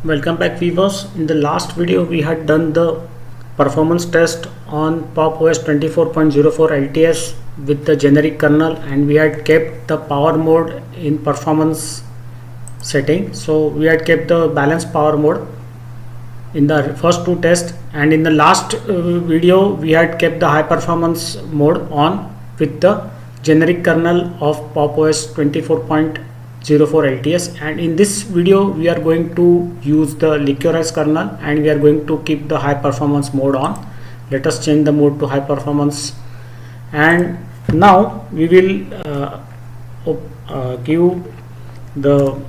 Welcome back viewers. In the last video we had done the performance test on PerfOS 24.04 LTS with the generic kernel, and we had kept the power mode in performance setting. So we had kept the balanced power mode in the first two tests, and in the last video we had kept the high performance mode on with the generic kernel of PerfOS 24.04 LTS. And in this video we are going to use the Liquorix kernel and we are going to keep the high performance mode on. Let us change the mode to high performance, and now we will give the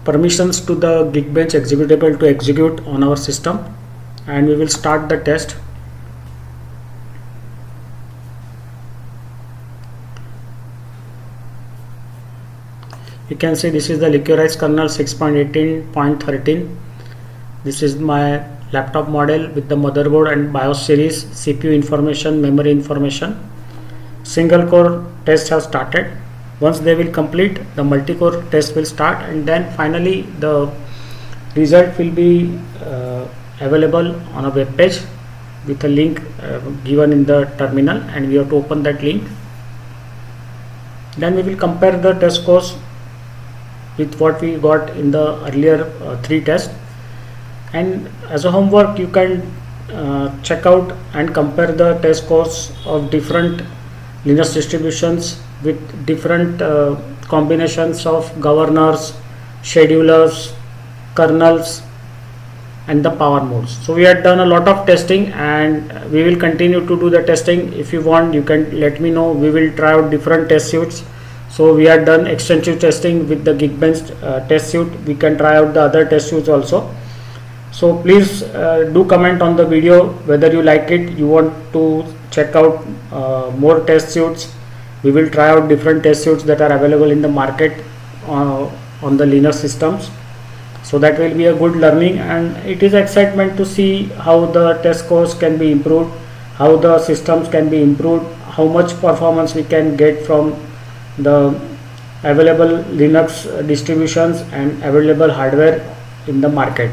permissions to the Geekbench executable to execute on our system, and we will start the test. You can see this is the Liquorix Kernel 6.18.13. This is my laptop model with the motherboard and BIOS series, CPU information, memory information. Single core test has started. Once they will complete, the multi-core test will start, and then finally the result will be available on a web page with a link given in the terminal, and we have to open that link. Then we will compare the test scores with what we got in the earlier three tests, and as a homework you can check out and compare the test scores of different Linux distributions with different combinations of governors, schedulers, kernels and the power modes. So we had done a lot of testing and we will continue to do the testing. If you want, you can let me know. We will try out different test suites. So we had done extensive testing with the Geekbench test suite. We can try out the other test suites also. So please do comment on the video whether you like it, you want to check out more test suites. We will try out different test suites that are available in the market on the Linux systems. So that will be a good learning, and it is excitement to see how the test scores can be improved, how the systems can be improved, how much performance we can get from the available Linux distributions and available hardware in the market.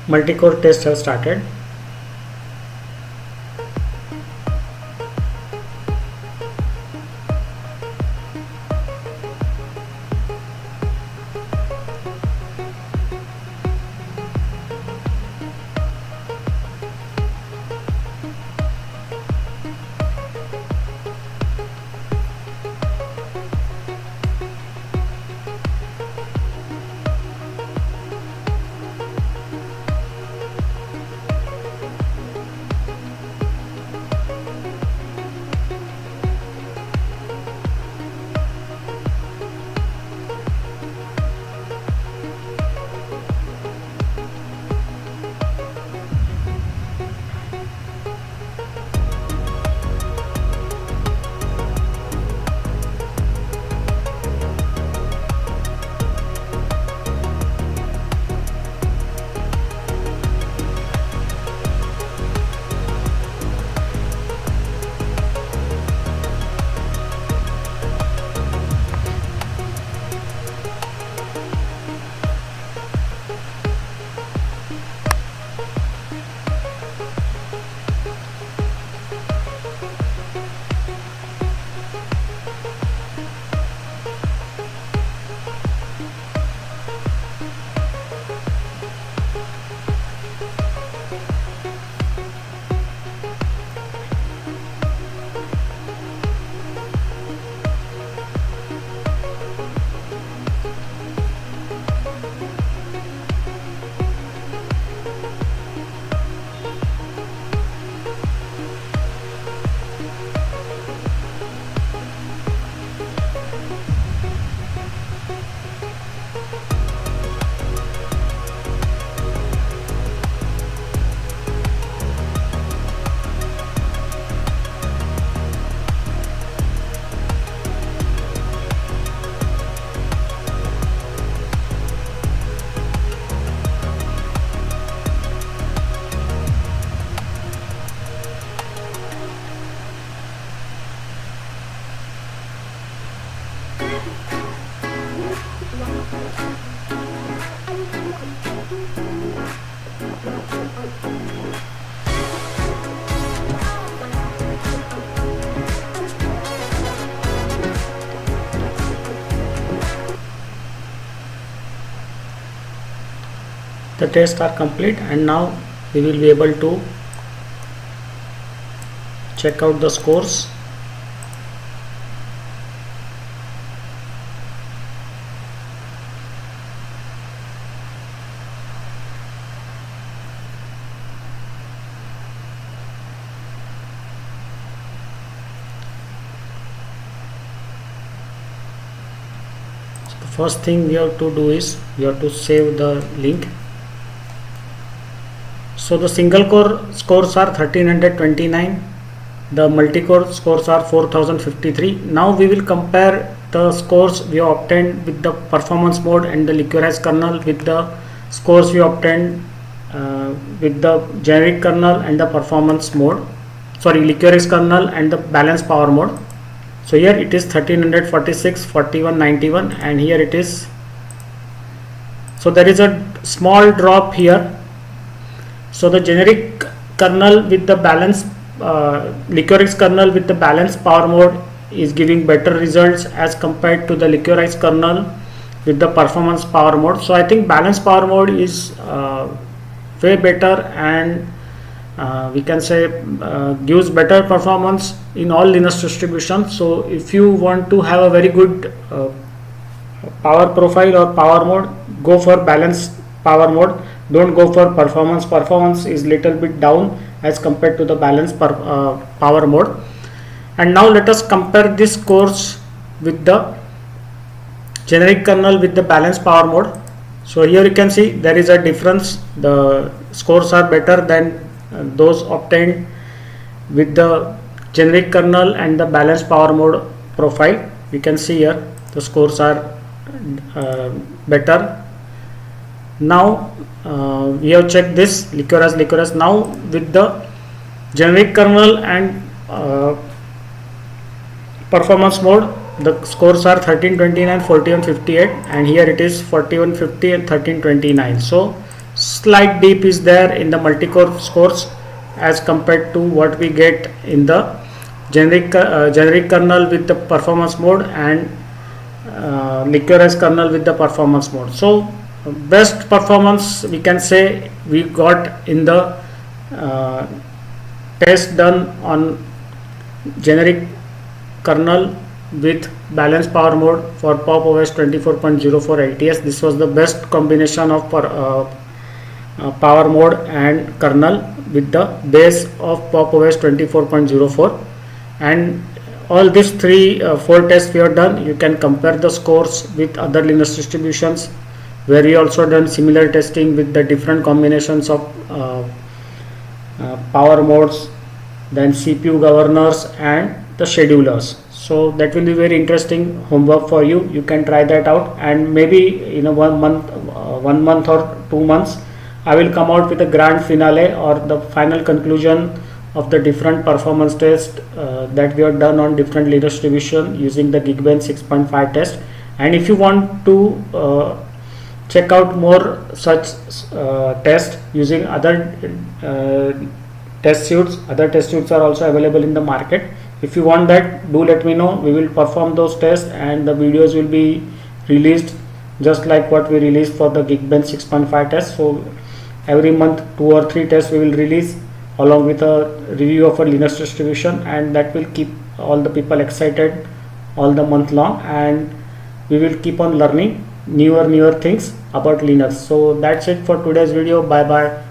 Multi-core test has started. The tests are complete, and now we will be able to check out the scores. So the first thing we have to do is we have to save the link. So the single core scores are 1329, the multi-core scores are 4053. Now we will compare the scores we obtained with the performance mode and the Liquorix kernel with the scores we obtained with the generic kernel and the performance mode, Liquorix kernel and the balanced power mode. So here it is 1346, 4191, and here it is. So there is a small drop here. So the generic kernel with the balanced Liquorix kernel with the balanced power mode is giving better results as compared to the Liquorix kernel with the performance power mode. So I think balanced power mode is way better, and we can say gives better performance in all Linux distributions. So if you want to have a very good power profile or power mode, go for balanced power mode. Don't go for performance. Performance is little bit down as compared to the balanced power mode. And now let us compare this scores with the generic kernel with the balanced power mode. So here you can see there is a difference. The scores are better than those obtained with the generic kernel and the balanced power mode profile. You can see here the scores are better. Now we have checked this Liquorix. Now with the generic kernel and performance mode, the scores are 1329, 4158, and here it is 4150 and 1329. So slight dip is there in the multi-core scores as compared to what we get in the generic kernel with the performance mode and Liquorix kernel with the performance mode. So best performance we can say we got in the test done on generic kernel with balanced power mode for Pop! OS 24.04 LTS. This was the best combination of power mode and kernel with the base of Pop! OS 24.04, and all these four tests we have done. You can compare the scores with other Linux distributions where we also done similar testing with the different combinations of power modes, then CPU governors and the schedulers. So that will be very interesting homework for you. You can try that out, and maybe in a 1 month or 2 months I will come out with a grand finale or the final conclusion of the different performance tests that we have done on different Linux distribution using the Geekbench 6.5 test. And if you want to check out more such tests using other test suites are also available in the market. If you want that, do let me know. We will perform those tests and the videos will be released just like what we released for the Geekbench 6.5 test. So every month 2 or 3 tests we will release along with a review of a Linux distribution, and that will keep all the people excited all the month long, and we will keep on learning newer things about Linux. So that's it for today's video. Bye bye.